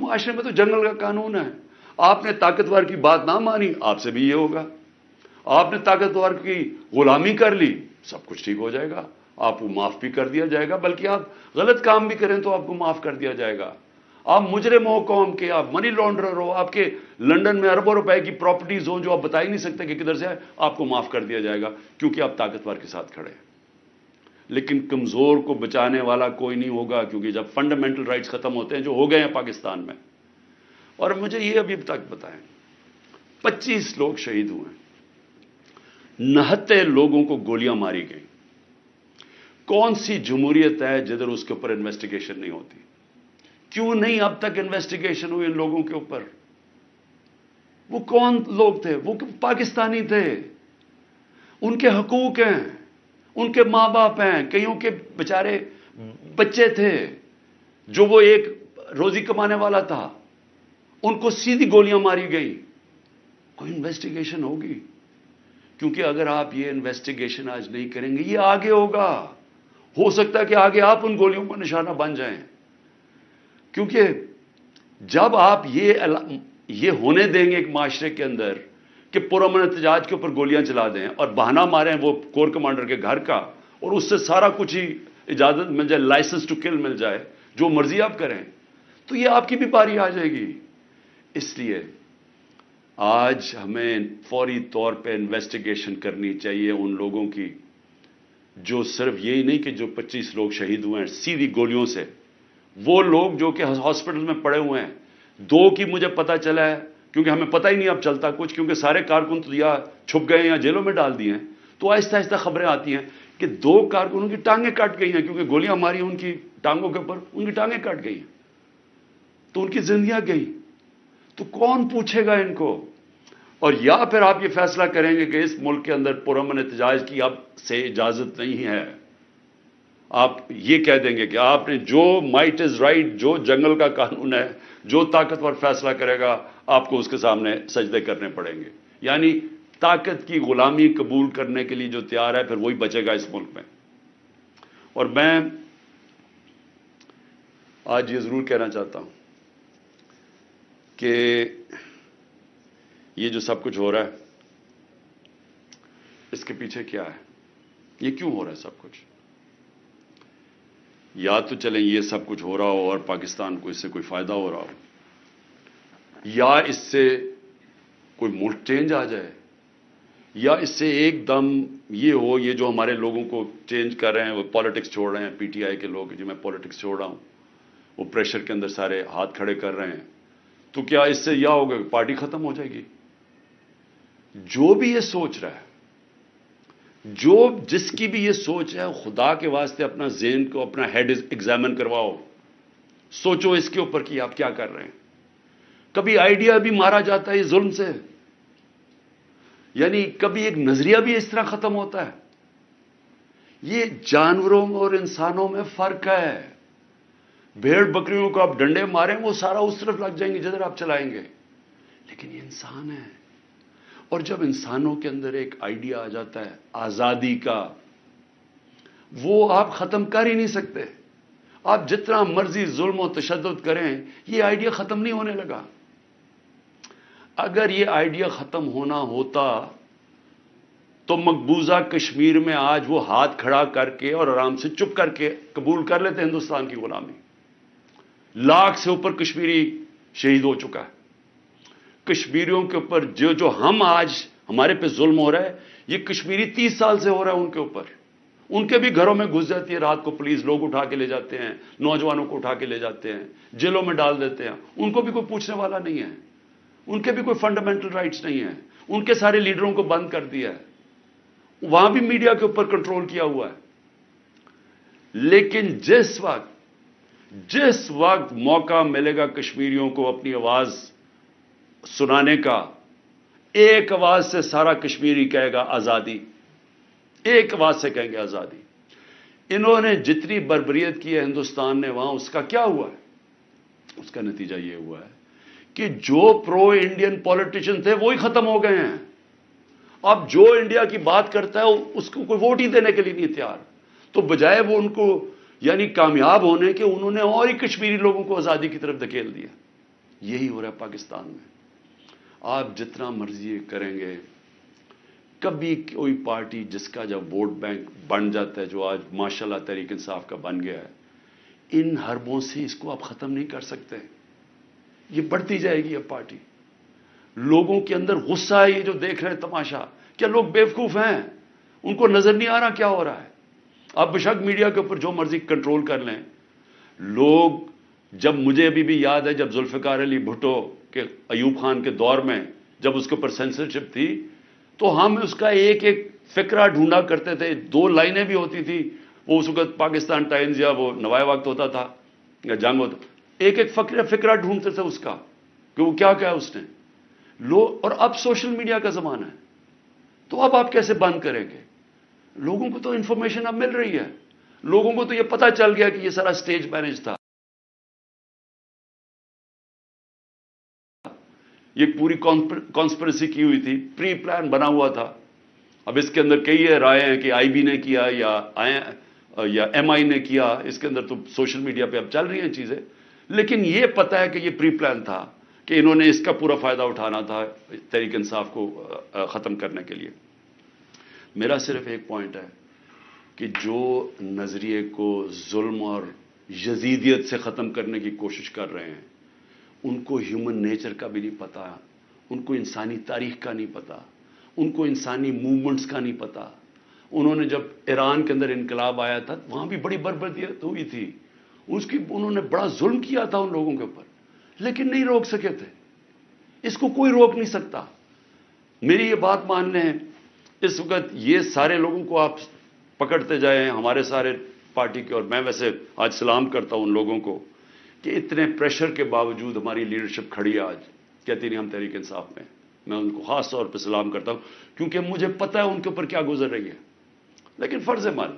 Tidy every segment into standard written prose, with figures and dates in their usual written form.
معاشرے میں تو جنگل کا قانون ہے. آپ نے طاقتور کی بات نہ مانی، آپ سے بھی یہ ہوگا. آپ نے طاقتور کی غلامی کر لی، سب کچھ ٹھیک ہو جائے گا، آپ کو معاف بھی کر دیا جائے گا، بلکہ آپ غلط کام بھی کریں تو آپ کو معاف کر دیا جائے گا. آپ مجرم ہو قوم کے، آپ منی لانڈرر ہو، آپ کے لنڈن میں اربوں روپے کی پراپرٹیز ہوں جو آپ بتا ہی نہیں سکتے کہ کدھر سے آئے، آپ کو معاف کر دیا جائے گا کیونکہ آپ طاقتور کے ساتھ کھڑے ہیں. لیکن کمزور کو بچانے والا کوئی نہیں ہوگا، کیونکہ جب فنڈامنٹل رائٹس ختم ہوتے ہیں جو ہو گئے ہیں پاکستان میں. اور مجھے یہ ابھی تک بتائیں، 25 لوگ شہید ہوئے ہیں، 69 لوگوں کو گولیاں ماری گئیں. کون سی جمہوریت ہے جدھر اس کے اوپر انویسٹیگیشن نہیں ہوتی؟ کیوں نہیں اب تک انویسٹیگیشن ہوئی ان لوگوں کے اوپر؟ وہ کون لوگ تھے؟ وہ پاکستانی تھے، ان کے حقوق ہیں، ان کے ماں باپ ہیں، کئیوں کے بیچارے بچے تھے جو وہ ایک روزی کمانے والا تھا، ان کو سیدھی گولیاں ماری گئی. کوئی انویسٹیگیشن ہوگی؟ کیونکہ اگر آپ یہ انویسٹیگیشن آج نہیں کریں گے، یہ آگے ہوگا. ہو سکتا ہے کہ آگے آپ ان گولیوں کا نشانہ بن جائیں. کیونکہ جب آپ یہ ہونے دیں گے ایک معاشرے کے اندر کہ پرامن احتجاج کے اوپر گولیاں چلا دیں اور بہانہ ماریں وہ کور کمانڈر کے گھر کا، اور اس سے سارا کچھ ہی اجازت مل جائے، لائسنس ٹو کل مل جائے، جو مرضی آپ کریں، تو یہ آپ کی بھی باری آ جائے گی. اس لیے آج ہمیں فوری طور پہ انویسٹیگیشن کرنی چاہیے ان لوگوں کی، جو صرف یہی نہیں کہ جو 25 لوگ شہید ہوئے ہیں سیدھی گولیوں سے، وہ لوگ جو کہ ہاسپٹل میں پڑے ہوئے ہیں. 2 کی مجھے پتا چلا ہے، کیونکہ ہمیں پتہ ہی نہیں اب چلتا کچھ، کیونکہ سارے کارکن تو یا چھپ گئے ہیں یا جیلوں میں ڈال دیے ہیں. تو آہستہ آہستہ خبریں آتی ہیں کہ 2 کارکنوں کی ٹانگیں کٹ گئی ہیں، کیونکہ گولیاں ماری ان کی ٹانگوں کے اوپر، ان کی ٹانگیں کٹ گئی ہیں، تو ان کی زندگیاں گئی. تو کون پوچھے گا ان کو؟ اور یا پھر آپ یہ فیصلہ کریں گے کہ اس ملک کے اندر پرامن احتجاج کی اب سے اجازت نہیں ہے. آپ یہ کہہ دیں گے کہ آپ نے جو مائٹ از رائٹ، جو جنگل کا قانون ہے، جو طاقتور فیصلہ کرے گا آپ کو اس کے سامنے سجدے کرنے پڑیں گے. یعنی طاقت کی غلامی قبول کرنے کے لیے جو تیار ہے پھر وہی بچے گا اس ملک میں. اور میں آج یہ ضرور کہنا چاہتا ہوں کہ یہ جو سب کچھ ہو رہا ہے اس کے پیچھے کیا ہے؟ یہ کیوں ہو رہا ہے سب کچھ؟ یا تو چلیں یہ سب کچھ ہو رہا ہو اور پاکستان کو اس سے کوئی فائدہ ہو رہا ہو، یا اس سے کوئی ملک چینج آ جائے، یا اس سے ایک دم یہ ہو، یہ جو ہمارے لوگوں کو چینج کر رہے ہیں، وہ پالیٹکس چھوڑ رہے ہیں، پی ٹی آئی کے لوگ جو میں پالیٹکس چھوڑ رہا ہوں، وہ پریشر کے اندر سارے ہاتھ کھڑے کر رہے ہیں، تو کیا اس سے یہ ہوگا کہ پارٹی ختم ہو جائے گی؟ جو بھی یہ سوچ رہا ہے، جس کی بھی یہ سوچ ہے، خدا کے واسطے اپنا ذہن کو، اپنا ہیڈ ایگزامن کرواؤ، سوچو اس کے اوپر کہ آپ کیا کر رہے ہیں. کبھی آئیڈیا بھی مارا جاتا ہے یہ ظلم سے، یعنی کبھی ایک نظریہ بھی اس طرح ختم ہوتا ہے. یہ جانوروں اور انسانوں میں فرق ہے. بھیڑ بکریوں کو آپ ڈنڈے ماریں وہ سارا اس طرف لگ جائیں گے جدھر آپ چلائیں گے، لیکن یہ انسان ہے. اور جب انسانوں کے اندر ایک آئیڈیا آ جاتا ہے آزادی کا، وہ آپ ختم کر ہی نہیں سکتے. آپ جتنا مرضی ظلم و تشدد کریں یہ آئیڈیا ختم نہیں ہونے لگا. اگر یہ آئیڈیا ختم ہونا ہوتا تو مقبوضہ کشمیر میں آج وہ ہاتھ کھڑا کر کے اور آرام سے چپ کر کے قبول کر لیتے ہندوستان کی غلامی. 1 لاکھ سے اوپر کشمیری شہید ہو چکا ہے. کشمیریوں کے اوپر جو ہم آج ہمارے پہ ظلم ہو رہا ہے، یہ کشمیری 30 سال سے ہو رہا ہے ان کے اوپر. ان کے بھی گھروں میں گھس جاتی ہے رات کو پولیس، لوگ اٹھا کے لے جاتے ہیں، نوجوانوں کو اٹھا کے لے جاتے ہیں، جیلوں میں ڈال دیتے ہیں. ان کو بھی کوئی پوچھنے والا نہیں ہے، ان کے بھی کوئی فنڈامنٹل رائٹس نہیں ہیں. ان کے سارے لیڈروں کو بند کر دیا ہے، وہاں بھی میڈیا کے اوپر کنٹرول کیا ہوا ہے. لیکن جس وقت موقع ملے گا کشمیریوں کو اپنی آواز سنانے کا، ایک آواز سے سارا کشمیری کہے گا آزادی، ایک آواز سے کہیں گے آزادی. انہوں نے جتنی بربریت کی ہے ہندوستان نے وہاں، اس کا کیا ہوا ہے؟ اس کا نتیجہ یہ ہوا ہے کہ جو پرو انڈین پولیٹیشین تھے وہی ختم ہو گئے ہیں. اب جو انڈیا کی بات کرتا ہے اس کو کوئی ووٹ ہی دینے کے لیے نہیں تیار. تو بجائے وہ ان کو یعنی کامیاب ہونے کے، انہوں نے اور ہی کشمیری لوگوں کو آزادی کی طرف دھکیل دیا. یہی ہو رہا ہے پاکستان میں. آپ جتنا مرضی کریں گے، کبھی کوئی پارٹی جس کا جب ووٹ بینک بن جاتا ہے، جو آج ماشاءاللہ تحریک انصاف کا بن گیا ہے، ان حربوں سے اس کو آپ ختم نہیں کر سکتے. یہ بڑھتی جائے گی یہ پارٹی. لوگوں کے اندر غصہ ہے، یہ جو دیکھ رہے ہیں تماشا. کیا لوگ بیوقوف ہیں؟ ان کو نظر نہیں آ رہا کیا ہو رہا ہے؟ آپ بشک میڈیا کے اوپر جو مرضی کنٹرول کر لیں. لوگ، جب مجھے ابھی بھی یاد ہے جب ذوالفقار علی بھٹو کے ایوب خان کے دور میں جب اس کے اوپر سینسرشپ تھی، تو ہم اس کا ایک ایک فقرہ ڈھونڈا کرتے تھے. 2 لائنیں بھی ہوتی تھی. وہ اس وقت پاکستان ٹائمز یا وہ نوائے وقت ہوتا تھا یا جنگ ہوتا، ایک ایک فقرہ ڈھونڈتے تھے اس کا کہ وہ کیا کہا اس نے. اور اب سوشل میڈیا کا زمانہ ہے، تو اب آپ کیسے بند کریں گے؟ لوگوں کو تو انفارمیشن اب مل رہی ہے. لوگوں کو تو یہ پتا چل گیا کہ یہ سارا سٹیج مینج تھا، یہ پوری کانسپریسی کی ہوئی تھی، پری پلان بنا ہوا تھا. اب اس کے اندر کئی رائے ہیں کہ آئی بی نے کیا یا ایم آئی نے کیا. اس کے اندر تو سوشل میڈیا پہ اب چل رہی ہیں چیزیں. لیکن یہ پتا ہے کہ یہ پری پلان تھا کہ انہوں نے اس کا پورا فائدہ اٹھانا تھا تحریک انصاف کو ختم کرنے کے لیے. میرا صرف ایک پوائنٹ ہے کہ جو نظریے کو ظلم اور یزیدیت سے ختم کرنے کی کوشش کر رہے ہیں، ان کو ہیومن نیچر کا بھی نہیں پتا، ان کو انسانی تاریخ کا نہیں پتا، ان کو انسانی موومنٹس کا نہیں پتا. انہوں نے جب ایران کے اندر انقلاب آیا تھا، وہاں بھی بڑی بربریت ہوئی تھی. انہوں نے بڑا ظلم کیا تھا ان لوگوں کے اوپر، لیکن نہیں روک سکے تھے. اس کو کوئی روک نہیں سکتا. میری یہ بات مان لیں، اس وقت یہ سارے لوگوں کو آپ پکڑتے جائیں، ہمارے سارے پارٹی کے، اور میں ویسے آج سلام کرتا ہوں ان لوگوں کو کہ اتنے پریشر کے باوجود ہماری لیڈرشپ کھڑی ہے. آج کہتی نہیں ہم تحریک انصاف میں ان کو خاص طور پہ سلام کرتا ہوں، کیونکہ مجھے پتا ہے ان کے اوپر کیا گزر رہی ہے. لیکن فرض مال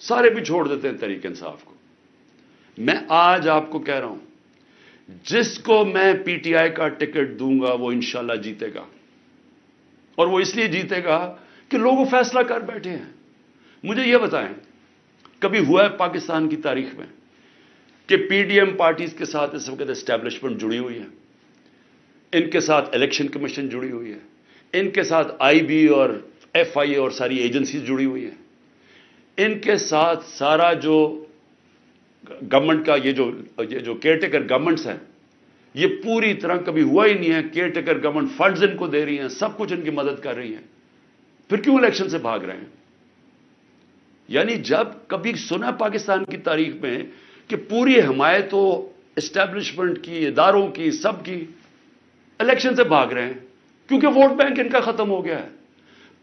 سارے بھی چھوڑ دیتے ہیں تحریک انصاف کو. میں آج آپ کو کہہ رہا ہوں، جس کو میں پی ٹی آئی کا ٹکٹ دوں گا وہ انشاءاللہ جیتے گا. اور وہ اس لیے جیتے گا کہ لوگ فیصلہ کر بیٹھے ہیں. مجھے یہ بتائیں، کبھی ہوا ہے پاکستان کی تاریخ میں کہ پی ڈی ایم پارٹیز کے ساتھ اس وقت اسٹیبلشمنٹ جڑی ہوئی ہے، ان کے ساتھ الیکشن کمیشن جڑی ہوئی ہے، ان کے ساتھ آئی بی اور ایف آئی اے اور ساری ایجنسیز جڑی ہوئی ہیں، ان کے ساتھ سارا جو گورنمنٹ کا یہ جو کیئر ٹیکر گورنمنٹس ہیں، یہ پوری طرح کبھی ہوا ہی نہیں ہے. Care taker government funds in کو دے رہی ہیں، سب کچھ ان کی مدد کر رہی ہیں. پھر کیوں الیکشن سے بھاگ رہے ہیں؟ یعنی جب کبھی سنا پاکستان کی تاریخ میں کہ پوری حمایت ہو اسٹیبلشمنٹ کی، اداروں کی، سب کی، الیکشن سے بھاگ رہے ہیں کیونکہ ووٹ بینک ان کا ختم ہو گیا ہے.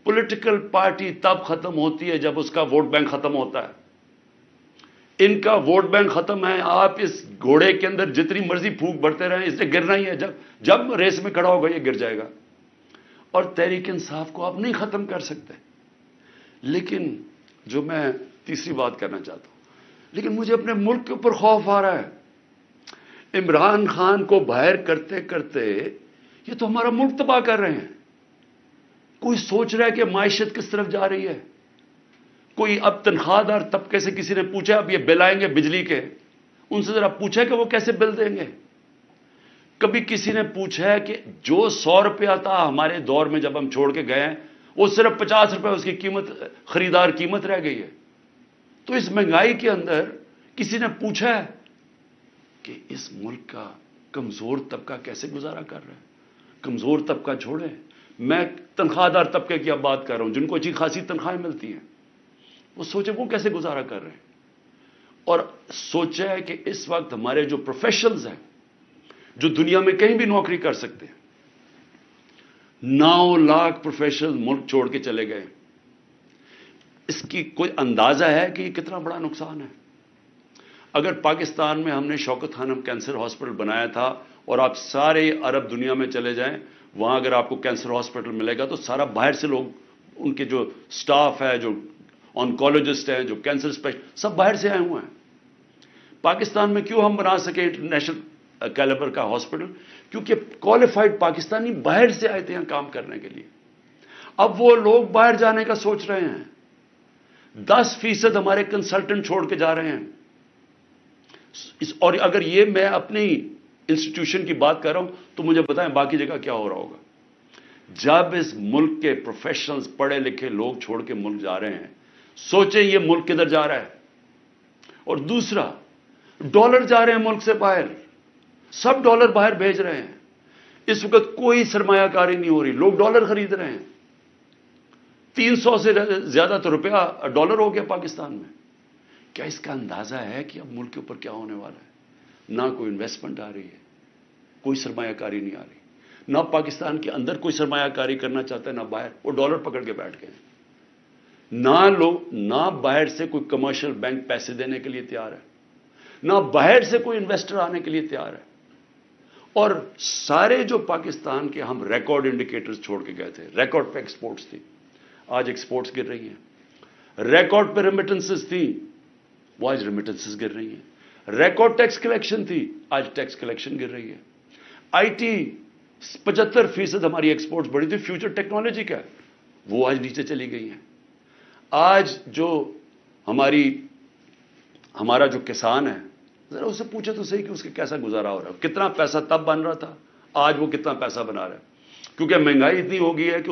پولیٹیکل پارٹی تب ختم ہوتی ہے جب اس کا ووٹ بینک ختم ہوتا ہے. ان کا ووٹ بینک ختم ہے. آپ اس گھوڑے کے اندر جتنی مرضی پھونک بھرتے رہیں، اس نے گرنا ہی ہے. جب ریس میں کھڑا ہوگا یہ گر جائے گا. اور تحریک انصاف کو آپ نہیں ختم کر سکتے. لیکن جو میں تیسری بات کرنا چاہتا ہوں، لیکن مجھے اپنے ملک کے اوپر خوف آ رہا ہے. عمران خان کو باہر کرتے کرتے یہ تو ہمارا ملک تباہ کر رہے ہیں. کوئی سوچ رہا ہے کہ معیشت کس طرف جا رہی ہے؟ کوئی اب تنخواہ دار طبقے سے کسی نے پوچھا اب یہ بل آئیں گے بجلی کے، ان سے ذرا پوچھا کہ وہ کیسے بل دیں گے؟ کبھی کسی نے پوچھا ہے کہ جو 100 روپیہ تھا ہمارے دور میں جب ہم چھوڑ کے گئے ہیں، وہ صرف 50 روپے اس کی قیمت، خریدار قیمت رہ گئی ہے. تو اس مہنگائی کے اندر کسی نے پوچھا ہے کہ اس ملک کا کمزور طبقہ کیسے گزارا کر رہا ہے؟ کمزور طبقہ چھوڑے، میں تنخواہ دار طبقے کی اب بات کر رہا ہوں جن کو اچھی خاصی تنخواہیں ملتی ہیں. وہ سوچے وہ کیسے گزارا کر رہے ہیں. اور سوچا ہے کہ اس وقت ہمارے جو پروفیشنلز ہیں، جو دنیا میں کہیں بھی نوکری کر سکتے ہیں، 9 لاکھ پروفیشنل ملک چھوڑ کے چلے گئے. اس کی کوئی اندازہ ہے کہ یہ کتنا بڑا نقصان ہے؟ اگر پاکستان میں ہم نے شوکت خانم کینسر ہاسپٹل بنایا تھا، اور آپ سارے عرب دنیا میں چلے جائیں، وہاں اگر آپ کو کینسر ہاسپٹل ملے گا تو سارا باہر سے لوگ، ان کے جو سٹاف ہے، جو آنکولوجسٹ ہیں، جو کینسر اسپیشلسٹ، سب باہر سے آئے ہوئے ہیں. پاکستان میں کیوں ہم بنا سکے انٹرنیشنل کیلیبر کا ہاسپٹل؟ کیونکہ کوالیفائڈ پاکستانی باہر سے آئے تھے یہاں کام کرنے کے لیے. اب وہ لوگ باہر جانے کا سوچ رہے ہیں. 10% ہمارے کنسلٹنٹ چھوڑ کے جا رہے ہیں. اور اگر یہ میں اپنی انسٹیٹیوشن کی بات کر رہا ہوں تو مجھے بتائیں باقی جگہ کیا ہو رہا ہوگا. جب اس ملک کے پروفیشنلز پڑھے لکھے لوگ چھوڑ کے ملک جا رہے ہیں, سوچیں یہ ملک کدھر جا رہا ہے. اور دوسرا, ڈالر جا رہے ہیں ملک سے باہر, سب ڈالر باہر بھیج رہے ہیں. اس وقت کوئی سرمایہ کاری نہیں ہو رہی, لوگ ڈالر خرید رہے ہیں. 300 سے زیادہ تو روپیہ ڈالر ہو گیا پاکستان میں. کیا اس کا اندازہ ہے کہ اب ملک کے اوپر کیا ہونے والا ہے؟ نہ کوئی انویسٹمنٹ آ رہی ہے, کوئی سرمایہ کاری نہیں آ رہی, نہ پاکستان کے اندر کوئی سرمایہ کاری کرنا چاہتا ہے نہ باہر. وہ ڈالر پکڑ کے بیٹھ گئے. نہ باہر سے کوئی کمرشل بینک پیسے دینے کے لیے تیار ہے, نہ باہر سے کوئی انویسٹر آنے کے لیے تیار ہے. اور سارے جو پاکستان کے ہم ریکارڈ انڈیکیٹرز چھوڑ کے گئے تھے, ریکارڈ پہ ایکسپورٹس تھی, آج ایکسپورٹس گر رہی ہیں. ریکارڈ پہ ریمیٹنسز تھی, وہ آج ریمیٹنسز گر رہی ہیں. ریکارڈ ٹیکس کلیکشن تھی, آج ٹیکس کلیکشن گر رہی ہے. آئی ٹی 75% ہماری ایکسپورٹس بڑھی تھی, فیوچر ٹیکنالوجی کا, وہ آج نیچے چلی گئی ہیں. آج جو ہمارا جو کسان ہے, ذرا اسے پوچھے تو صحیح کہ اس کے کیسا گزارا ہو رہا ہے, کتنا پیسہ تب بن رہا تھا, آج وہ کتنا پیسہ بنا رہا ہے. کیونکہ مہنگائی اتنی ہو گئی ہے کہ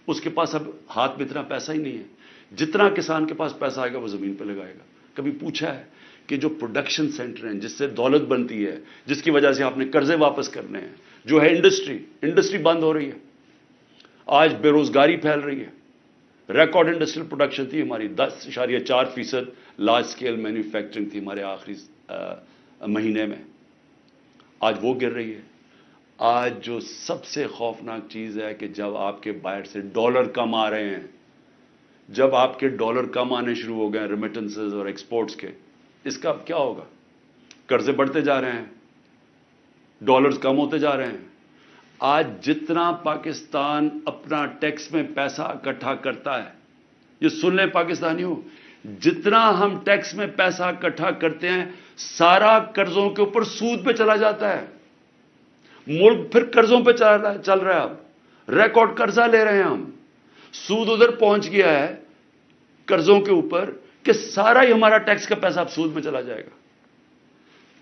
اس کے پاس اب ہاتھ میں اتنا پیسہ ہی نہیں ہے. جتنا کسان کے پاس پیسہ آئے گا وہ زمین پہ لگائے گا. کبھی پوچھا ہے کہ جو پروڈکشن سینٹر ہیں جس سے دولت بنتی ہے, جس کی وجہ سے آپ نے قرضے واپس کرنے ہیں, جو ہے انڈسٹری بند ہو رہی ہے. آج بے روزگاری پھیل رہی ہے. ریکارڈ انڈسٹریل پروڈکشن تھی ہماری, 10.4% لارج سکیل مینوفیکچرنگ تھی ہمارے آخری مہینے میں, آج وہ گر رہی ہے. آج جو سب سے خوفناک چیز ہے کہ جب آپ کے باہر سے ڈالر کم آ رہے ہیں, جب آپ کے ڈالر کم آنے شروع ہو گئے ریمیٹنسز اور ایکسپورٹس کے, اس کا اب کیا ہوگا؟ قرضے بڑھتے جا رہے ہیں, ڈالرز کم ہوتے جا رہے ہیں. آج جتنا پاکستان اپنا ٹیکس میں پیسہ اکٹھا کرتا ہے, یہ سن لیں پاکستانیوں, جتنا ہم ٹیکس میں پیسہ اکٹھا کرتے ہیں سارا قرضوں کے اوپر سود پہ چلا جاتا ہے. ملک پھر قرضوں پہ چل رہا ہے. اب ریکارڈ قرضہ لے رہے ہیں ہم, سود ادھر پہنچ گیا ہے قرضوں کے اوپر کہ سارا ہی ہمارا ٹیکس کا پیسہ اب سود میں چلا جائے گا.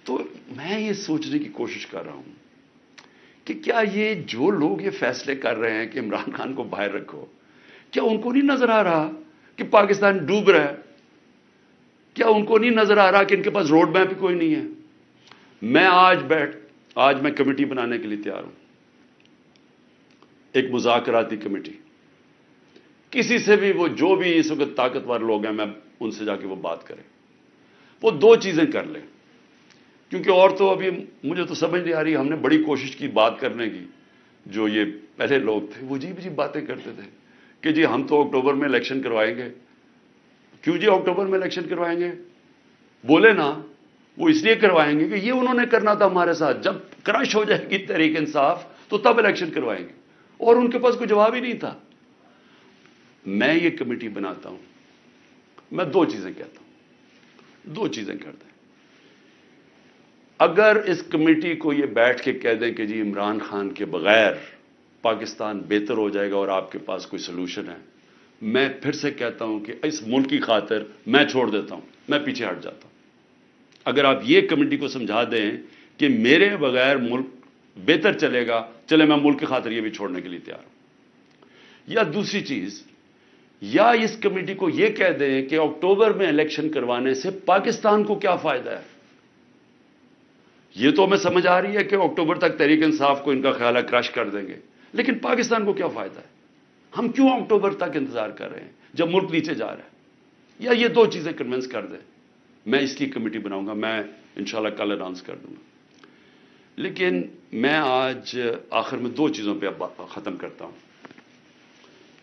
تو میں یہ سوچنے کی کوشش کر رہا ہوں کہ کیا یہ جو لوگ یہ فیصلے کر رہے ہیں کہ عمران خان کو باہر رکھو, کیا ان کو نہیں نظر آ رہا کہ پاکستان ڈوب رہا ہے؟ کیا ان کو نہیں نظر آ رہا کہ ان کے پاس روڈ میپ کوئی نہیں ہے؟ میں آج میں کمیٹی بنانے کے لیے تیار ہوں, ایک مذاکراتی کمیٹی. کسی سے بھی, وہ جو بھی اس وقت طاقتور لوگ ہیں, میں ان سے جا کے وہ بات کریں. وہ دو چیزیں کر لیں, کیونکہ اور تو ابھی مجھے تو سمجھ نہیں آ رہی. ہم نے بڑی کوشش کی بات کرنے کی, جو یہ پہلے لوگ تھے وہ عجیب باتیں کرتے تھے کہ جی ہم تو اکتوبر میں الیکشن کروائیں گے. کیوں جی اکتوبر میں الیکشن کروائیں گے؟ بولے نا, وہ اس لیے کروائیں گے کہ یہ انہوں نے کرنا تھا ہمارے ساتھ, جب کرش ہو جائے گی تحریک انصاف تو تب الیکشن کروائیں گے. اور ان کے پاس کوئی جواب ہی نہیں تھا. میں یہ کمیٹی بناتا ہوں, میں دو چیزیں کہتا ہوں, دو چیزیں کرتے ہیں. اگر اس کمیٹی کو یہ بیٹھ کے کہہ دیں کہ جی عمران خان کے بغیر پاکستان بہتر ہو جائے گا اور آپ کے پاس کوئی سلوشن ہے, میں پھر سے کہتا ہوں کہ اس ملک کی خاطر میں چھوڑ دیتا ہوں, میں پیچھے ہٹ جاتا ہوں. اگر آپ یہ کمیٹی کو سمجھا دیں کہ میرے بغیر ملک بہتر چلے گا, چلے میں ملک کی خاطر یہ بھی چھوڑنے کے لیے تیار ہوں. یا دوسری چیز, یا اس کمیٹی کو یہ کہہ دیں کہ اکتوبر میں الیکشن کروانے سے پاکستان کو کیا فائدہ ہے. یہ تو ہمیں سمجھ آ رہی ہے کہ اکتوبر تک تحریک انصاف کو ان کا خیال ہے کرش کر دیں گے, لیکن پاکستان کو کیا فائدہ ہے؟ ہم کیوں اکتوبر تک انتظار کر رہے ہیں جب ملک نیچے جا رہا ہے؟ یا یہ دو چیزیں کنونس کر دیں, میں اس کی کمیٹی بناؤں گا, میں انشاءاللہ کل اناؤنس کر دوں گا. لیکن میں آج آخر میں دو چیزوں پہ اب ختم کرتا ہوں.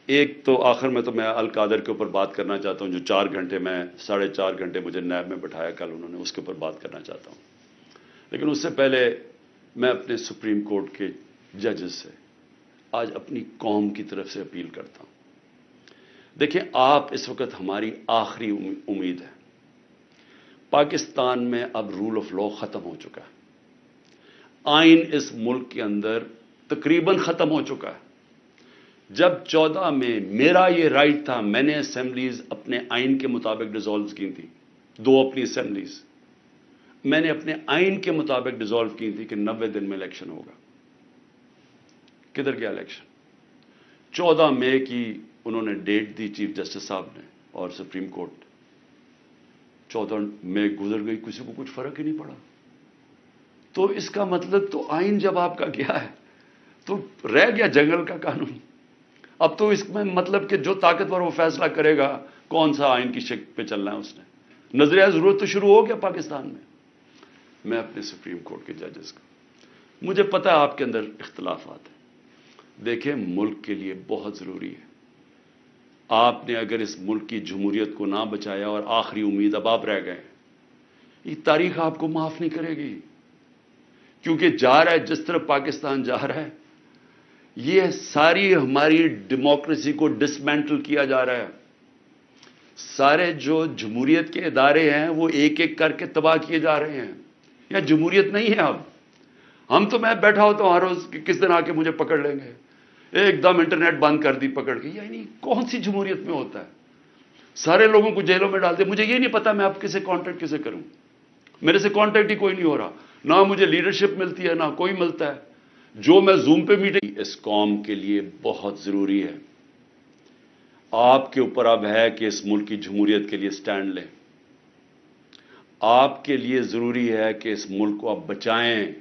ایک تو آخر میں تو میں القادر کے اوپر بات کرنا چاہتا ہوں, جو 4 گھنٹے میں 4.5 گھنٹے مجھے نیب میں بٹھایا کل انہوں نے, اس کے اوپر بات کرنا چاہتا ہوں. لیکن اس سے پہلے میں اپنے سپریم کورٹ کے ججز سے آج اپنی قوم کی طرف سے اپیل کرتا ہوں. دیکھیں, آپ اس وقت ہماری آخری امید ہے. پاکستان میں اب رول آف لا ختم ہو چکا ہے. آئین اس ملک کے اندر تقریباً ختم ہو چکا ہے. جب 14 میں میرا یہ رائٹ تھا, میں نے اسمبلیز اپنے آئین کے مطابق ڈیزالو کی تھی, 2 اپنی اسمبلیز. میں نے اپنے آئین کے مطابق ڈیزالو کی تھی کہ 90 دن میں الیکشن ہوگا. کدھر گیا الیکشن؟ 14 مئی کی انہوں نے ڈیٹ دی چیف جسٹس صاحب نے اور سپریم کورٹ. 14 مئی گزر گئی, کسی کو کچھ فرق ہی نہیں پڑا. تو اس کا مطلب تو آئین جب آپ کا گیا ہے تو رہ گیا جنگل کا قانون. اب تو اس میں مطلب کہ جو طاقتور وہ فیصلہ کرے گا کون سا آئین کی شکل پہ چلنا ہے. اس نے نظریہ ضرورت تو شروع ہو گیا پاکستان میں. میں اپنے سپریم کورٹ کے ججز کو, مجھے پتا ہے آپ کے اندر اختلافات ہیں, دیکھیں ملک کے لیے بہت ضروری ہے. آپ نے اگر اس ملک کی جمہوریت کو نہ بچایا اور آخری امید اب آپ رہ گئے, یہ تاریخ آپ کو معاف نہیں کرے گی. کیونکہ جا رہا ہے جس طرح پاکستان جا رہا ہے, یہ ساری ہماری ڈیموکریسی کو ڈسمینٹل کیا جا رہا ہے. سارے جو جمہوریت کے ادارے ہیں وہ ایک ایک کر کے تباہ کیے جا رہے ہیں. یا جمہوریت نہیں ہے اب. ہم تو میں بیٹھا ہوتا ہوں ہر روز کہ کس دن آ کے مجھے پکڑ لیں گے, ایک دم انٹرنیٹ بند کر دی پکڑ کے. یعنی کون سی جمہوریت میں ہوتا ہے؟ سارے لوگوں کو جیلوں میں ڈال دے. مجھے یہ نہیں پتا میں اب کسے کانٹیکٹ کسے کروں. میرے سے کانٹیکٹ ہی کوئی نہیں ہو رہا, نہ مجھے لیڈرشپ ملتی ہے نہ کوئی ملتا ہے. جو میں زوم پہ میٹنگ, اس قوم کے لیے بہت ضروری ہے. آپ کے اوپر اب ہے کہ اس ملک کی جمہوریت کے لیے سٹینڈ لیں. آپ کے لیے ضروری ہے کہ اس ملک کو آپ بچائیں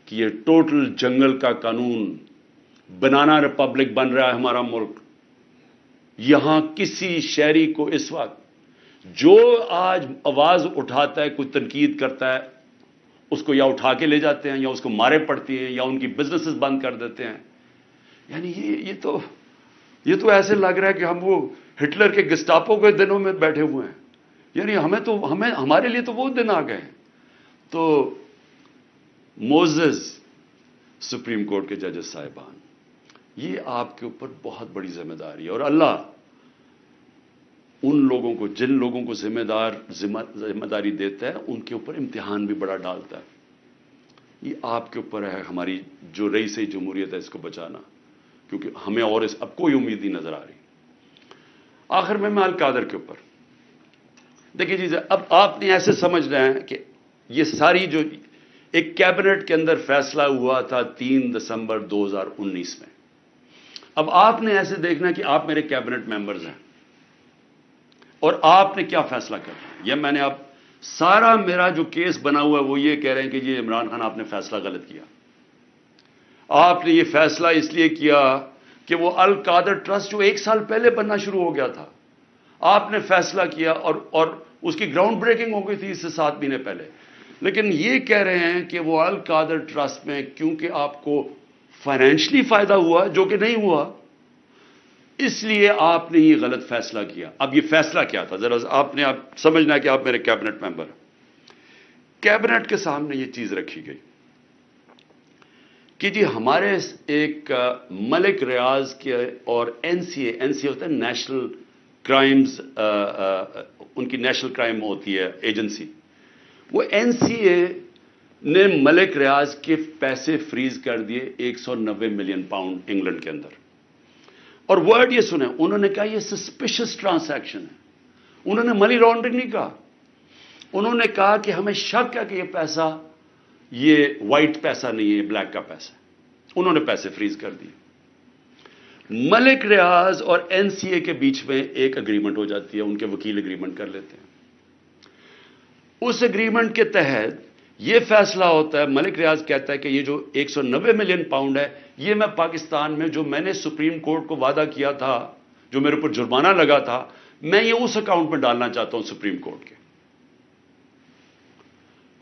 کہ یہ ٹوٹل جنگل کا قانون, بنانا ریپبلک بن رہا ہے ہمارا ملک. یہاں کسی شہری کو اس وقت جو آج آواز اٹھاتا ہے, کوئی تنقید کرتا ہے, اس کو یا اٹھا کے لے جاتے ہیں یا اس کو مارے پڑتی ہیں یا ان کی بزنسز بند کر دیتے ہیں. یعنی یہ تو ایسے لگ رہا ہے کہ ہم وہ ہٹلر کے گسٹاپو کے دنوں میں بیٹھے ہوئے ہیں. یعنی ہمارے لیے تو وہ دن آ گئے. تو موزز سپریم کورٹ کے ججز صاحبان, یہ آپ کے اوپر بہت بڑی ذمہ داری ہے. اور اللہ ان لوگوں کو, جن لوگوں کو ذمہ داری دیتا ہے, ان کے اوپر امتحان بھی بڑا ڈالتا ہے. یہ آپ کے اوپر ہے, ہماری جو رئیس جمہوریت ہے اس کو بچانا, کیونکہ ہمیں اور اب کوئی امید نہیں نظر آ رہی. آخر میں القادر کے اوپر دیکھیے جی, اب آپ نے ایسے سمجھنا ہے کہ یہ ساری جو ایک کیبنٹ کے اندر فیصلہ ہوا تھا 3 دسمبر 2019 میں, اب آپ نے ایسے دیکھنا کہ آپ میرے کیبنٹ ممبرز ہیں اور آپ نے کیا فیصلہ کرنا ہے. یہ میں نے اب سارا میرا جو کیس بنا ہوا ہے وہ یہ کہہ رہے ہیں کہ یہ عمران خان آپ نے فیصلہ غلط کیا. آپ نے یہ فیصلہ اس لیے کیا کہ وہ القادر ٹرسٹ جو 1 سال پہلے بننا شروع ہو گیا تھا, آپ نے فیصلہ کیا اور اس کی گراؤنڈ بریکنگ ہو گئی تھی اس سے 7 مہینے پہلے. لیکن یہ کہہ رہے ہیں کہ وہ القادر ٹرسٹ میں کیونکہ آپ کو فائنینشلی فائدہ ہوا جو کہ نہیں ہوا, اس لیے آپ نے یہ غلط فیصلہ کیا. اب یہ فیصلہ کیا تھا ذرا آپ نے سمجھنا ہے کہ آپ میرے کیبنٹ ممبر. کیبنٹ کے سامنے یہ چیز رکھی گئی کہ جی ہمارے ایک ملک ریاض کے اور این سی اے ہوتا ہے نیشنل کرائمز, ان کی نیشنل کرائم ہوتی ہے ایجنسی, وہ این سی اے نے ملک ریاض کے پیسے فریز کر دیے 190 ملین پاؤنڈ انگلینڈ کے اندر. اور ورڈ یہ سنیں, انہوں نے کہا یہ سسپیشس ٹرانزیکشن ہے. انہوں نے منی لانڈرنگ نہیں کہا, انہوں نے کہا کہ ہمیں شک ہے کہ یہ پیسہ یہ وائٹ پیسہ نہیں ہے, یہ بلیک کا پیسہ ہے. انہوں نے پیسے فریز کر دیے. ملک ریاض اور این سی اے کے بیچ میں ایک اگریمنٹ ہو جاتی ہے, ان کے وکیل اگریمنٹ کر لیتے ہیں. اس اگریمنٹ کے تحت یہ فیصلہ ہوتا ہے, ملک ریاض کہتا ہے کہ یہ جو 190 ملین پاؤنڈ ہے یہ میں پاکستان میں جو میں نے سپریم کورٹ کو وعدہ کیا تھا, جو میرے اوپر جرمانہ لگا تھا, میں یہ اس اکاؤنٹ میں ڈالنا چاہتا ہوں سپریم کورٹ کے.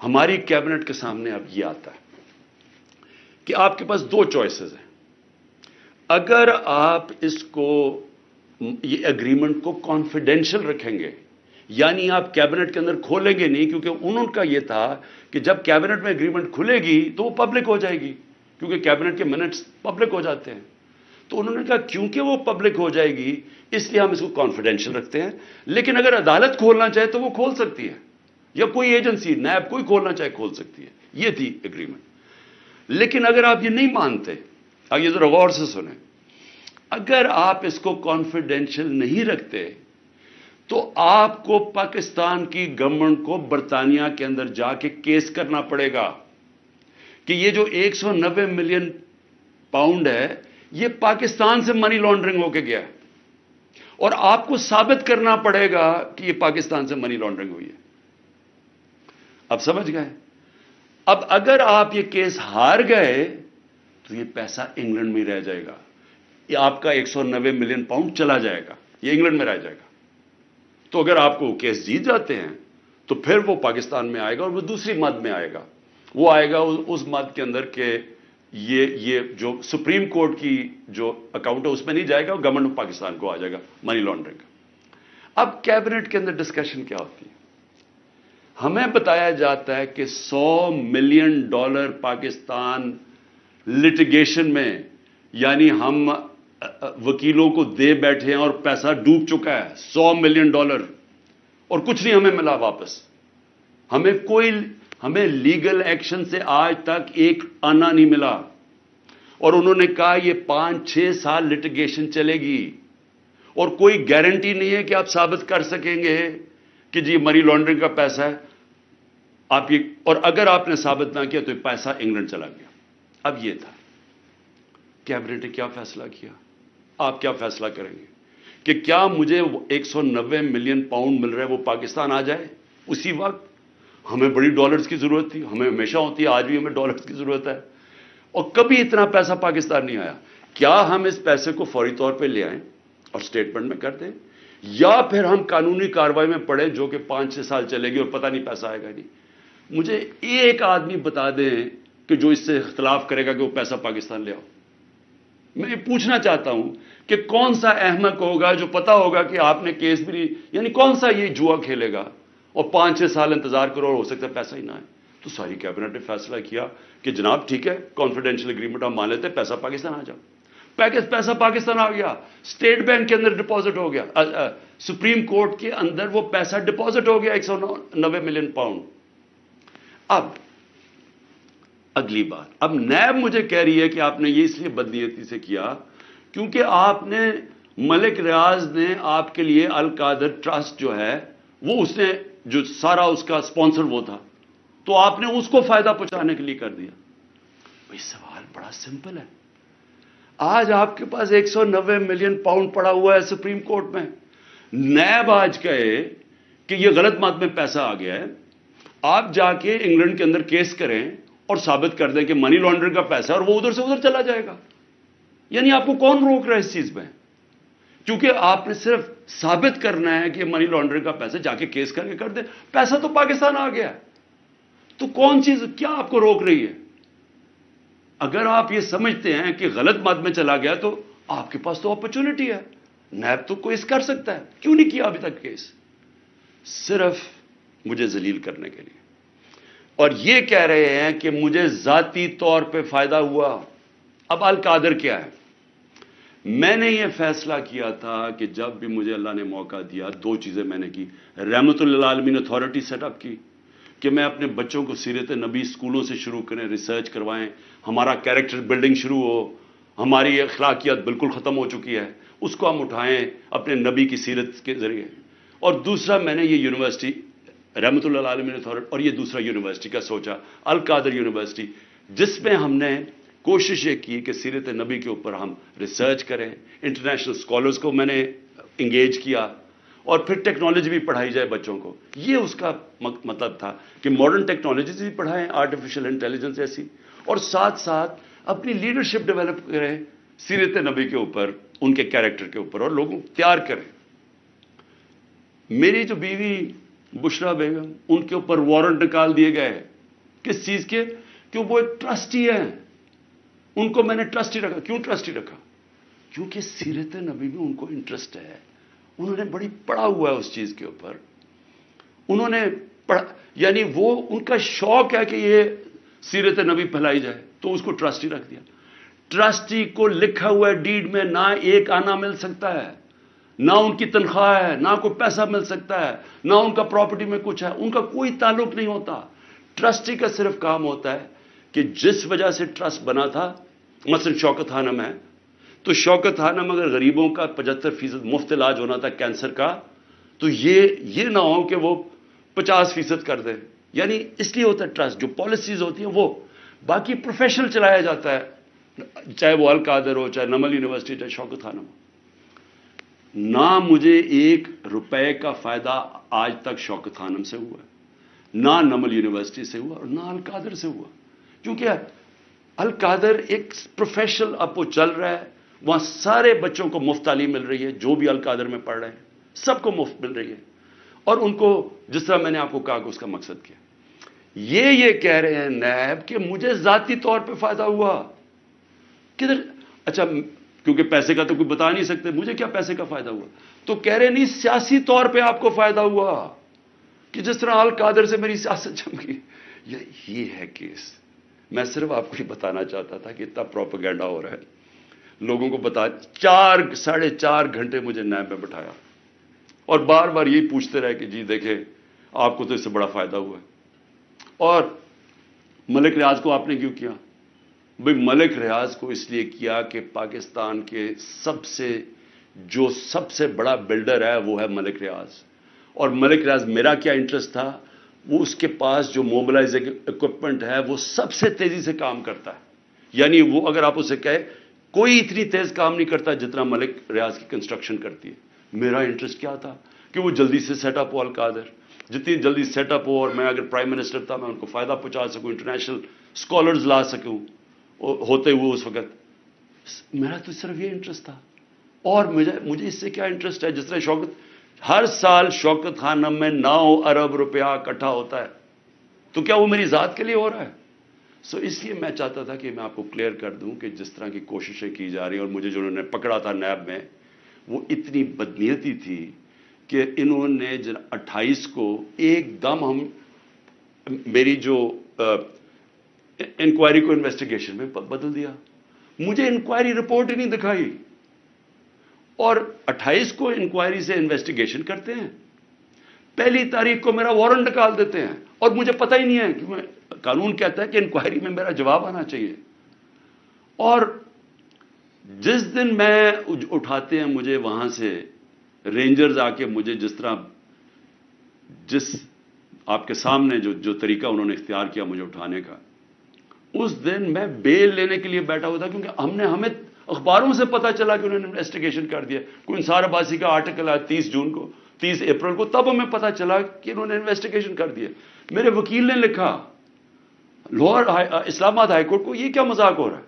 ہماری کیبنٹ کے سامنے اب یہ آتا ہے کہ آپ کے پاس 2 چوائسز ہیں. اگر آپ اس کو یہ اگریمنٹ کو کانفیڈینشل رکھیں گے, یعنی آپ کیبنٹ کے اندر کھولیں گے نہیں, کیونکہ انہوں کا یہ تھا کہ جب کیبنٹ میں اگریمنٹ کھلے گی تو وہ پبلک ہو جائے گی, کیونکہ کیبنٹ کے منٹس پبلک ہو جاتے ہیں. تو انہوں نے کہا کیونکہ وہ پبلک ہو جائے گی اس لیے ہم اس کو کانفیڈینشل رکھتے ہیں, لیکن اگر عدالت کھولنا چاہے تو وہ کھول سکتی ہے, یا کوئی ایجنسی نیب کوئی کھولنا چاہے کھول سکتی ہے. یہ تھی اگریمنٹ. لیکن اگر آپ یہ نہیں مانتے, اب یہ ذرا غور سے سنیں, اگر آپ اس کو کانفیڈینشل نہیں رکھتے تو آپ کو پاکستان کی گورنمنٹ کو برطانیہ کے اندر جا کے کیس کرنا پڑے گا کہ یہ جو 190 ملین پاؤنڈ ہے یہ پاکستان سے منی لانڈرنگ ہو کے گیا ہے، اور آپ کو ثابت کرنا پڑے گا کہ یہ پاکستان سے منی لانڈرنگ ہوئی ہے۔ اب سمجھ گئے؟ اب اگر آپ یہ کیس ہار گئے تو یہ پیسہ انگلینڈ میں رہ جائے گا، یہ آپ کا 190 ملین پاؤنڈ چلا جائے گا، یہ انگلینڈ میں رہ جائے گا۔ تو اگر آپ کو کیس جیت جاتے ہیں تو پھر وہ پاکستان میں آئے گا، اور وہ دوسری مد میں آئے گا، وہ آئے گا اس مد کے اندر کہ یہ جو سپریم کورٹ کی جو اکاؤنٹ ہے اس میں نہیں جائے گا، گورنمنٹ آف پاکستان کو آ جائے گا منی لانڈرنگ کا۔ اب کیبنٹ کے اندر ڈسکشن کیا ہوتی ہے؟ ہمیں بتایا جاتا ہے کہ $100 ملین پاکستان لٹیگیشن میں، یعنی ہم وکیلوں کو دے بیٹھے ہیں اور پیسہ ڈوب چکا ہے $100 ملین، اور کچھ نہیں ہمیں ملا واپس۔ ہمیں لیگل ایکشن سے آج تک ایک آنا نہیں ملا، اور انہوں نے کہا یہ 5-6 سال لٹیگیشن چلے گی، اور کوئی گارنٹی نہیں ہے کہ آپ ثابت کر سکیں گے کہ جی منی لانڈرنگ کا پیسہ ہے آپ یہ، اور اگر آپ نے ثابت نہ کیا تو یہ پیسہ انگلینڈ چلا گیا۔ اب یہ تھا کیبنٹ نے کیا فیصلہ کیا، آپ کیا فیصلہ کریں گے کہ کیا مجھے 190 ملین پاؤنڈ مل رہا ہے وہ پاکستان آ جائے اسی وقت؟ ہمیں بڑی ڈالرز کی ضرورت تھی، ہمیں ہمیشہ ہوتی ہے، آج بھی ہمیں ڈالرز کی ضرورت ہے، اور کبھی اتنا پیسہ پاکستان نہیں آیا۔ کیا ہم اس پیسے کو فوری طور پہ لے آئیں اور اسٹیٹمنٹ میں کر دیں، یا پھر ہم قانونی کارروائی میں پڑیں جو کہ 5-6 سال چلے گی اور پتہ نہیں پیسہ آئے گا نہیں؟ مجھے ایک آدمی بتا دیں کہ جو اس سے اختلاف کرے گا کہ وہ پیسہ پاکستان لے آؤ۔ میں یہ پوچھنا چاہتا ہوں کہ کون سا احمق ہوگا جو پتا ہوگا کہ آپ نے کیس بھی نہیں، یعنی کون سا یہ جوا کھیلے گا اور 5-6 سال انتظار کرو اور ہو سکتا ہے پیسہ ہی نہ آئے؟ تو ساری کیبنٹ نے فیصلہ کیا کہ جناب ٹھیک ہے، کانفیڈینشیل اگریمنٹ ہم مان لیتے ہیں، پیسہ پاکستان آ جاؤ۔ پیسہ پاکستان آ گیا، اسٹیٹ بینک کے اندر ڈپازٹ ہو گیا، سپریم کورٹ کے اندر وہ پیسہ ڈپازٹ ہو گیا 190 ملین پاؤنڈ۔ اب اگلی بات، اب نیب مجھے کہہ رہی ہے کہ آپ نے یہ اس لیے بدنیتی سے کیا کیونکہ آپ نے ملک ریاض نے آپ کے لیے القادر ٹرسٹ جو ہے وہ اس نے جو سارا اس کا سپانسر وہ تھا، تو آپ نے اس کو فائدہ پہنچانے کے لیے کر دیا۔ بھئی سوال بڑا سمپل ہے، آج آپ کے پاس 190 ملین پاؤنڈ پڑا ہوا ہے سپریم کورٹ میں، نیب آج کہے کہ یہ غلط مات میں پیسہ آ گیا ہے، آپ جا کے انگلینڈ کے اندر کیس کریں اور ثابت کر دیں کہ منی لانڈرنگ کا پیسہ ہے اور وہ ادھر سے ادھر چلا جائے گا۔ یعنی آپ کو کون روک رہا ہے اس چیز میں؟ کیونکہ آپ نے صرف ثابت کرنا ہے کہ منی لانڈرنگ کا پیسہ، جا کے کیس کر کے کر دیں، پیسہ تو پاکستان آ گیا ہے، تو کون چیز کیا آپ کو روک رہی ہے؟ اگر آپ یہ سمجھتے ہیں کہ غلط مد میں چلا گیا تو آپ کے پاس تو اپرچونٹی ہے، نیب تو کیس کر سکتا ہے، کیوں نہیں کیا ابھی تک کیس؟ صرف مجھے ذلیل کرنے کے لیے، اور یہ کہہ رہے ہیں کہ مجھے ذاتی طور پہ فائدہ ہوا۔ اب القادر کیا ہے؟ میں نے یہ فیصلہ کیا تھا کہ جب بھی مجھے اللہ نے موقع دیا، 2 چیزیں میں نے کی۔ رحمت للعالمین اتھارٹی سیٹ اپ کی کہ میں اپنے بچوں کو سیرت نبی اسکولوں سے شروع کریں، ریسرچ کروائیں، ہمارا کیریکٹر بلڈنگ شروع ہو، ہماری اخلاقیات بالکل ختم ہو چکی ہے، اس کو ہم اٹھائیں اپنے نبی کی سیرت کے ذریعے۔ اور دوسرا میں نے یہ یونیورسٹی رحمت للعالمین اتھارٹی، اور یہ دوسرا یونیورسٹی کا سوچا، القادر یونیورسٹی، جس میں ہم نے کوشش یہ کی کہ سیرت نبی کے اوپر ہم ریسرچ کریں، انٹرنیشنل اسکالرز کو میں نے انگیج کیا، اور پھر ٹیکنالوجی بھی پڑھائی جائے بچوں کو۔ یہ اس کا مطلب تھا کہ ماڈرن ٹیکنالوجیز بھی پڑھائیں، آرٹیفیشل انٹیلیجنس ایسی، اور ساتھ ساتھ اپنی لیڈرشپ ڈیولپ کریں سیرت نبی کے اوپر، ان کے کیریکٹر کے اوپر، اور لوگوں کو تیار کریں۔ میری جو بیوی بشرا بیگم، ان کے اوپر وارنٹ نکال دیے گئے، کس چیز کے؟ کہ وہ ایک ٹرسٹی ہیں، ان کو میں نے ٹرسٹی رکھا۔ کیوں ٹرسٹی رکھا؟ کیونکہ سیرت نبی میں ان کو انٹرسٹ ہے، انہوں نے بڑی پڑھا ہوا ہے اس چیز کے اوپر، انہوں نے پڑھا، یعنی وہ ان کا شوق ہے کہ یہ سیرت نبی پھیلائی جائے، تو اس کو ٹرسٹی رکھ دیا۔ ٹرسٹی کو لکھا ہوا ہے ڈیڈ میں، نہ ایک آنا مل سکتا ہے، نہ ان کی تنخواہ ہے، نہ کوئی پیسہ مل سکتا ہے، نہ ان کا پراپرٹی میں کچھ ہے، ان کا کوئی تعلق نہیں ہوتا۔ ٹرسٹی کا صرف کام ہوتا ہے کہ جس وجہ سے ٹرسٹ بنا تھا، مثلا شوکت خانم ہے، تو شوکت خانم اگر غریبوں کا 75% مفت علاج ہونا تھا کینسر کا، تو یہ نہ ہو کہ وہ 50% کر دیں. یعنی اس لیے ہوتا ہے ٹرسٹ. جو پالیسیز ہوتی ہیں وہ باقی پروفیشنل چلایا جاتا ہے, چاہے وہ القادر ہو, چاہے نمل یونیورسٹی, چاہے شوکت خانم ہو. نہ مجھے 1 روپے کا فائدہ آج تک شوکت خانم سے ہوا ہے, نہ نمل یونیورسٹی سے ہوا, اور نہ القادر سے ہوا. کیونکہ القادر ایک پروفیشنل اب وہ چل رہا ہے, وہاں سارے بچوں کو مفت تعلیم مل رہی ہے, جو بھی القادر میں پڑھ رہے ہیں سب کو مفت مل رہی ہے. اور ان کو جس طرح میں نے آپ کو کہا کہ اس کا مقصد کیا, یہ کہہ رہے ہیں نیب کہ مجھے ذاتی طور پہ فائدہ ہوا. کدھر؟ اچھا, کیونکہ پیسے کا تو کوئی بتا نہیں سکتے, مجھے کیا پیسے کا فائدہ ہوا؟ تو کہہ رہے نہیں سیاسی طور پہ آپ کو فائدہ ہوا, کہ جس طرح القادر سے میری سیاست جم گئی. یہ ہے کیس. میں صرف آپ کو یہ بتانا چاہتا تھا کہ اتنا پروپیگنڈا ہو رہا ہے, لوگوں کو بتا. 4.5 گھنٹے مجھے نیب میں بٹھایا اور بار بار یہی پوچھتے رہے کہ جی دیکھیں آپ کو تو اس سے بڑا فائدہ ہوا ہے. اور ملک ریاض کو آپ نے کیوں کیا؟ بھئی ملک ریاض کو اس لیے کیا کہ پاکستان کے سب سے بڑا بلڈر ہے وہ ہے ملک ریاض. اور ملک ریاض میرا کیا انٹرسٹ تھا, وہ اس کے پاس جو موبلائزنگ اکوپمنٹ ہے وہ سب سے تیزی سے کام کرتا ہے. یعنی وہ اگر آپ اسے کہے کوئی اتنی تیز کام نہیں کرتا جتنا ملک ریاض کی کنسٹرکشن کرتی ہے. میرا انٹرسٹ کیا تھا کہ وہ جلدی سے سیٹ اپ ہو القادر, جتنی جلدی سیٹ اپ ہو, اور میں اگر پرائم منسٹر تھا میں ان کو فائدہ پہنچا سکوں, انٹرنیشنل اسکالرز لا سکوں ہوتے ہوئے اس وقت. میرا تو صرف یہ انٹرسٹ تھا. اور مجھے اس سے کیا انٹرسٹ ہے؟ جس طرح ہر سال شوکت خانم میں 9 ارب روپیہ اکٹھا ہوتا ہے, تو کیا وہ میری ذات کے لیے ہو رہا ہے؟ اس لیے میں چاہتا تھا کہ میں آپ کو کلیئر کر دوں کہ جس طرح کی کوششیں کی جا رہی ہیں, اور مجھے جو انہوں نے پکڑا تھا نیب میں وہ اتنی بدنیتی تھی کہ انہوں نے 28 کو ایک دم میری جو انکوائری کو انویسٹیگیشن میں بدل دیا. مجھے انکوائری رپورٹ ہی نہیں دکھائی, اور 28 کو انکوائری سے انویسٹیگیشن کرتے ہیں, 1 تاریخ کو میرا وارنٹ نکال دیتے ہیں, اور مجھے پتہ ہی نہیں ہے کہ قانون کہتا ہے کہ انکوائری میں میرا جواب آنا چاہیے. اور جس دن میں اٹھاتے ہیں مجھے وہاں سے رینجرز آ کے مجھے جس آپ کے سامنے جو طریقہ انہوں نے اختیار کیا مجھے اٹھانے کا, اس دن میں بیل لینے کے لیے بیٹھا ہوا تھا, کیونکہ ہمیں اخباروں سے پتا چلا کہ انہوں نے انویسٹیگیشن کر دیا. کوئی انصار عباسی کا آرٹیکل آیا 30 اپریل کو, تب ہمیں پتا چلا کہ انہوں نے انویسٹیگیشن کر دیا. میرے وکیل نے لکھا لاہور اسلام آباد ہائی کورٹ کو, یہ کیا مذاق ہو رہا ہے؟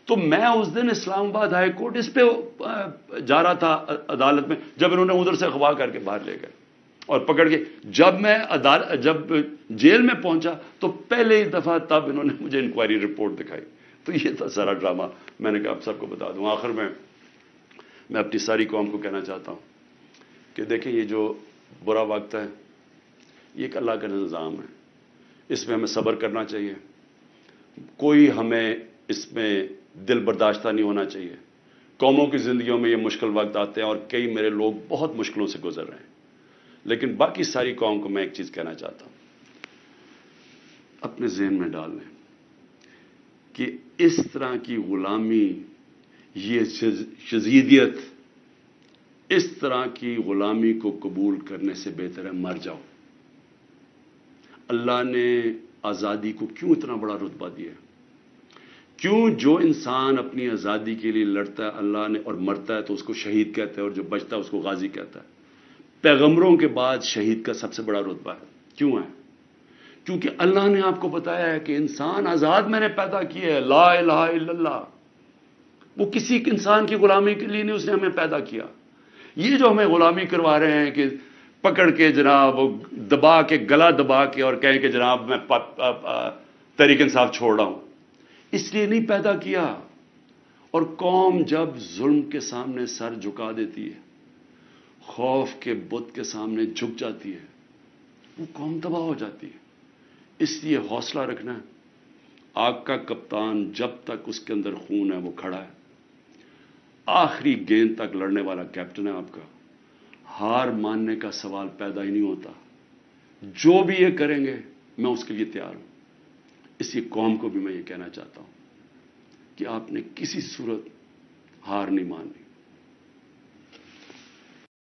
تو میں اس دن اسلام آباد ہائی کورٹ اس پہ جا رہا تھا عدالت میں, جب انہوں نے ادھر سے اغوا کر کے باہر لے گئے اور پکڑ کے. جب میں جب جیل میں پہنچا تو پہلے ہی دفعہ تب انہوں نے مجھے انکوائری رپورٹ دکھائی. تو یہ تھا سارا ڈرامہ. میں نے کہا آپ سب کو بتا دوں. آخر میں اپنی ساری قوم کو کہنا چاہتا ہوں کہ دیکھیں یہ جو برا وقت ہے یہ ایک اللہ کا نظام ہے, اس میں ہمیں صبر کرنا چاہیے. کوئی ہمیں اس میں دل برداشتہ نہیں ہونا چاہیے. قوموں کی زندگیوں میں یہ مشکل وقت آتے ہیں, اور کئی میرے لوگ بہت مشکلوں سے گزر رہے ہیں, لیکن باقی ساری قوم کو میں ایک چیز کہنا چاہتا ہوں, اپنے ذہن میں ڈال لیں کہ اس طرح کی غلامی, یہ شذیدیت, اس طرح کی غلامی کو قبول کرنے سے بہتر ہے مر جاؤ. اللہ نے آزادی کو کیوں اتنا بڑا رتبہ دیا؟ کیوں جو انسان اپنی آزادی کے لیے لڑتا ہے اللہ نے اور مرتا ہے تو اس کو شہید کہتا ہے, اور جو بچتا ہے اس کو غازی کہتا ہے. پیغمبروں کے بعد شہید کا سب سے بڑا رتبہ ہے. کیوں ہے؟ کیونکہ اللہ نے آپ کو بتایا ہے کہ انسان آزاد میں نے پیدا کیا ہے, لا الہ الا اللہ. وہ کسی انسان کی غلامی کے لیے نہیں, اس نے ہمیں پیدا کیا. یہ جو ہمیں غلامی کروا رہے ہیں کہ پکڑ کے جناب دبا کے, گلا دبا کے, اور کہیں کہ جناب میں تحریک انصاف چھوڑ رہا ہوں, اس لیے نہیں پیدا کیا. اور قوم جب ظلم کے سامنے سر جھکا دیتی ہے, خوف کے بت کے سامنے جھک جاتی ہے, وہ قوم تباہ ہو جاتی ہے. اس لیے حوصلہ رکھنا ہے. آگ کا کپتان جب تک اس کے اندر خون ہے وہ کھڑا ہے, آخری گیند تک لڑنے والا کیپٹن ہے آپ کا. ہار ماننے کا سوال پیدا ہی نہیں ہوتا. جو بھی یہ کریں گے میں اس کے لیے تیار ہوں. اسی قوم کو بھی میں یہ کہنا چاہتا ہوں کہ آپ نے کسی صورت ہار نہیں ماننی.